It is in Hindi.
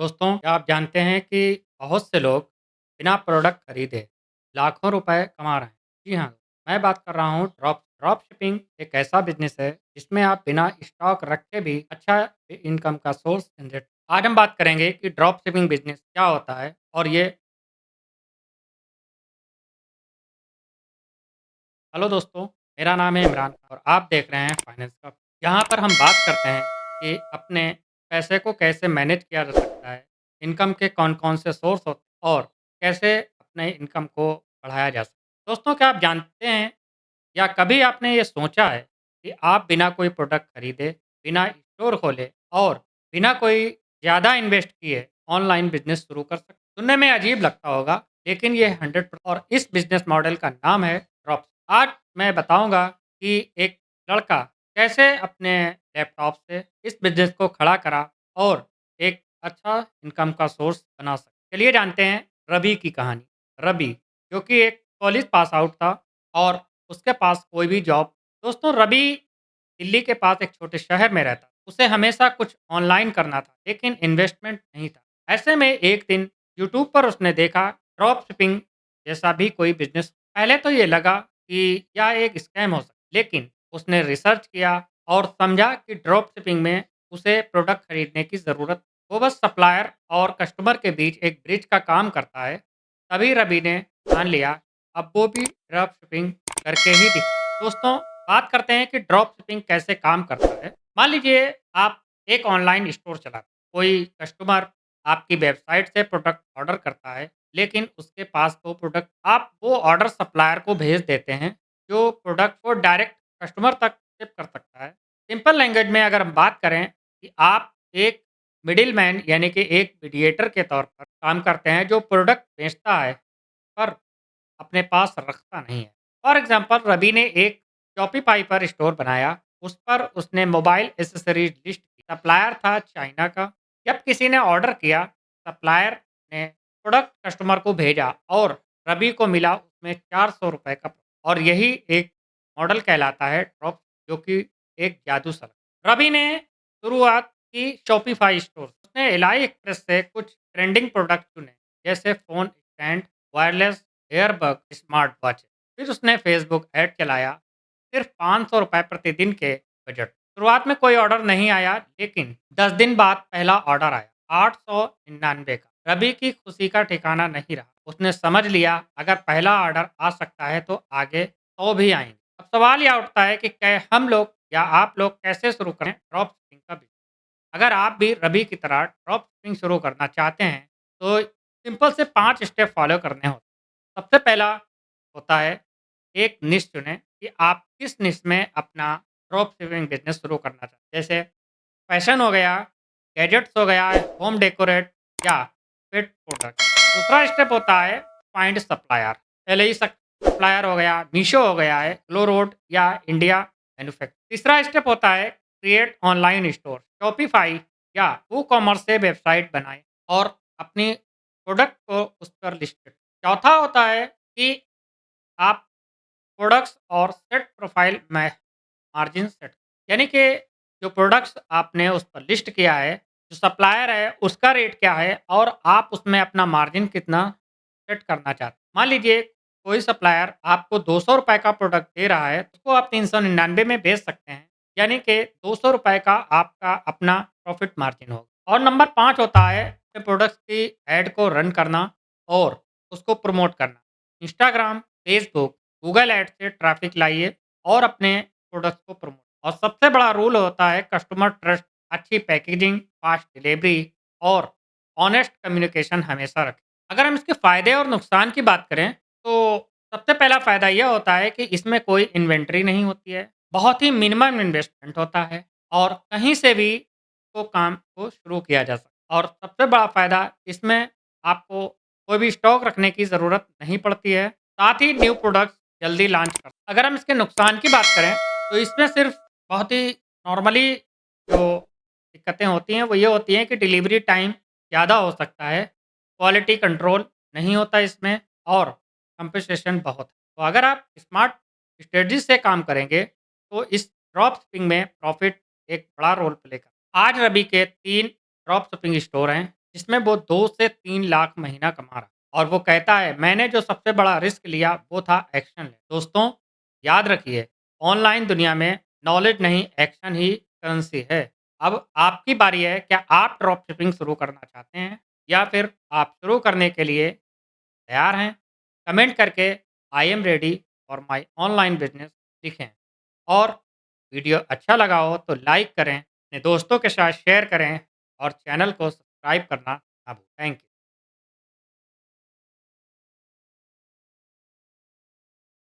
दोस्तों, क्या आप जानते हैं कि बहुत से लोग बिना प्रोडक्ट खरीदे लाखों रुपए कमा रहे हैं। जी हाँ, मैं बात कर रहा हूँ ड्रॉप शिपिंग एक ऐसा बिजनेस है जिसमें आप बिना स्टॉक रखे भी अच्छा इनकम का सोर्स जनरेट। आज हम बात करेंगे कि ड्रॉप शिपिंग बिजनेस क्या होता है और ये। हेलो दोस्तों, मेरा नाम है इमरान और आप देख रहे हैं फाइनेंस का। यहाँ पर हम बात करते हैं कि अपने पैसे को कैसे मैनेज किया जा सकता है, इनकम के कौन-कौन से सोर्स होते हैं और कैसे अपने इनकम को बढ़ाया जा सकता है। दोस्तों, क्या आप जानते हैं या कभी आपने ये सोचा है कि आप बिना कोई प्रोडक्ट खरीदे, बिना स्टोर खोले और बिना कोई ज़्यादा इन्वेस्ट किए ऑनलाइन बिज़नेस शुरू कर सकते? सुनने में अजीब लगता होगा, लेकिन ये 100 और इस बिज़नेस मॉडल का नाम है ड्रॉप। आज मैं बताऊँगा कि एक लड़का कैसे अपने लैपटॉप से इस बिज़नेस को खड़ा करा और एक अच्छा इनकम का सोर्स बना सके। चलिए जानते हैं रवि की कहानी। रवि, जो कि एक कॉलेज पास आउट था और उसके पास कोई भी जॉब। दोस्तों, रवि दिल्ली के पास एक छोटे शहर में रहता। उसे हमेशा कुछ ऑनलाइन करना था, लेकिन इन्वेस्टमेंट नहीं था। ऐसे में एक दिन यूट्यूब पर उसने देखा ड्रॉप शिपिंग जैसा भी कोई बिज़नेस। पहले तो ये लगा कि यह एक स्कैम हो सकता है, लेकिन उसने रिसर्च किया और समझा कि ड्रॉप शिपिंग में उसे प्रोडक्ट खरीदने की ज़रूरत, वो बस सप्लायर और कस्टमर के बीच एक ब्रिज का काम करता है। तभी रवि ने ठान लिया, अब वो भी ड्रॉप शिपिंग करके ही दिख। दोस्तों, बात करते हैं कि ड्रॉप शिपिंग कैसे काम करता है। मान लीजिए आप एक ऑनलाइन स्टोर चलाते हैं। कोई कस्टमर आपकी वेबसाइट से प्रोडक्ट ऑर्डर करता है, लेकिन उसके पास वो प्रोडक्ट, आप वो ऑर्डर सप्लायर को भेज देते हैं, जो प्रोडक्ट को डायरेक्ट कस्टमर तक शिप कर सकता है। सिंपल लैंग्वेज में अगर हम बात करें कि आप एक मिडिल मैन यानी कि एक मीडिएटर के तौर पर काम करते हैं, जो प्रोडक्ट बेचता है पर अपने पास रखता नहीं है। फॉर एग्जाम्पल, रवि ने एक शॉपिफाई पर स्टोर बनाया। उस पर उसने मोबाइल एसेसरीज लिस्ट की। सप्लायर था चाइना का। जब किसी ने ऑर्डर किया, सप्लायर ने प्रोडक्ट कस्टमर को भेजा और रवि को मिला उसमें 400 रुपये का। और यही एक मॉडल कहलाता है ड्रॉप, जो कि एक जादू सर। रवि ने शुरुआत की शॉपिफाई स्टोर। उसने एलाई एक्सप्रेस से कुछ ट्रेंडिंग प्रोडक्ट चुने, जैसे phone stand, wireless earbuds, smart watch. फिर उसने फेसबुक ऐड चलाया, सिर्फ 500 रुपये प्रतिदिन के बजट। शुरुआत में कोई ऑर्डर नहीं आया, लेकिन 10 दिन बाद पहला ऑर्डर आया 899 का। रवि की खुशी का ठिकाना नहीं रहा। उसने समझ लिया, अगर पहला ऑर्डर आ सकता है तो आगे 100 भी आएंगे। अब सवाल यह उठता है कि क्या हम लोग या आप लोग कैसे शुरू करें ड्रॉप शिपिंग का बिजनेस? अगर आप भी रवि की तरह ड्रॉप शिपिंग शुरू करना चाहते हैं, तो सिंपल से 5 स्टेप फॉलो करने होते हैं। सबसे पहला होता है, एक निश चुनें कि आप किस निश में अपना ड्रॉप शिपिंग बिजनेस शुरू करना चाहते हैं। जैसे फैशन हो गया, गैजेट्स हो गया, होम डेकोरेट या पेट प्रोडक्ट। दूसरा स्टेप होता है फाइंड सप्लायर। पहले ही सप्लायर हो गया, मीशो हो गया है, ग्लो रोड या इंडिया मैन्युफैक्चर। तीसरा स्टेप होता है क्रिएट ऑनलाइन स्टोर, शॉपिफाई या वो कॉमर्स से वेबसाइट बनाएं और अपनी प्रोडक्ट को उस पर लिस्ट करें। चौथा होता है कि आप प्रोडक्ट्स और सेट प्रोफाइल में मार्जिन सेट, यानी कि जो प्रोडक्ट्स आपने उस पर लिस्ट किया है, जो सप्लायर है उसका रेट क्या है और आप उसमें अपना मार्जिन कितना सेट करना चाहते हैं। मान लीजिए कोई सप्लायर आपको 200 रुपए का प्रोडक्ट दे रहा है, तो उसको आप 399 में बेच सकते हैं, यानी कि 200 रुपए का आपका अपना प्रॉफिट मार्जिन होगा। और नंबर 5 होता है प्रोडक्ट्स की एड को रन करना और उसको प्रमोट करना। इंस्टाग्राम, फेसबुक, गूगल एड से ट्रैफिक लाइए और अपने प्रोडक्ट्स को प्रमोट। और सबसे बड़ा रूल होता है कस्टमर ट्रस्ट, अच्छी पैकेजिंग, फास्ट डिलीवरी और ऑनेस्ट कम्युनिकेशन हमेशा रखें। अगर हम इसके फ़ायदे और नुकसान की बात करें, तो सबसे पहला फ़ायदा यह होता है कि इसमें कोई इन्वेंट्री नहीं होती है, बहुत ही मिनिमम इन्वेस्टमेंट होता है और कहीं से भी को काम को शुरू किया जा सकता है। और सबसे बड़ा फ़ायदा इसमें आपको कोई भी स्टॉक रखने की ज़रूरत नहीं पड़ती है, साथ ही न्यू प्रोडक्ट्स जल्दी लॉन्च कर। अगर हम इसके नुकसान की बात करें, तो इसमें सिर्फ बहुत ही नॉर्मली जो दिक्कतें होती हैं, वो ये होती हैं कि डिलीवरी टाइम ज़्यादा हो सकता है, क्वालिटी कंट्रोल नहीं होता इसमें और कंपनसेशन बहुत है। तो अगर आप स्मार्ट स्ट्रेटजी से काम करेंगे, तो इस ड्रॉप शिपिंग में प्रॉफिट एक बड़ा रोल प्ले कर। आज रवि के 3 ड्रॉप शिपिंग स्टोर हैं, जिसमें वो 2 से 3 लाख महीना कमा रहा है और वो कहता है मैंने जो सबसे बड़ा रिस्क लिया वो था एक्शन ले। दोस्तों याद रखिए ऑनलाइन दुनिया में नॉलेज नहीं एक्शन ही करेंसी है। अब आपकी बारी है, क्या आप ड्रॉप शिपिंग शुरू करना चाहते हैं या फिर आप शुरू करने के लिए तैयार हैं? कमेंट करके I am ready for my online business लिखें। और वीडियो अच्छा लगा हो तो लाइक करें, अपने दोस्तों के साथ शेयर करें और चैनल को सब्सक्राइब करना ना भूलें। Thank you.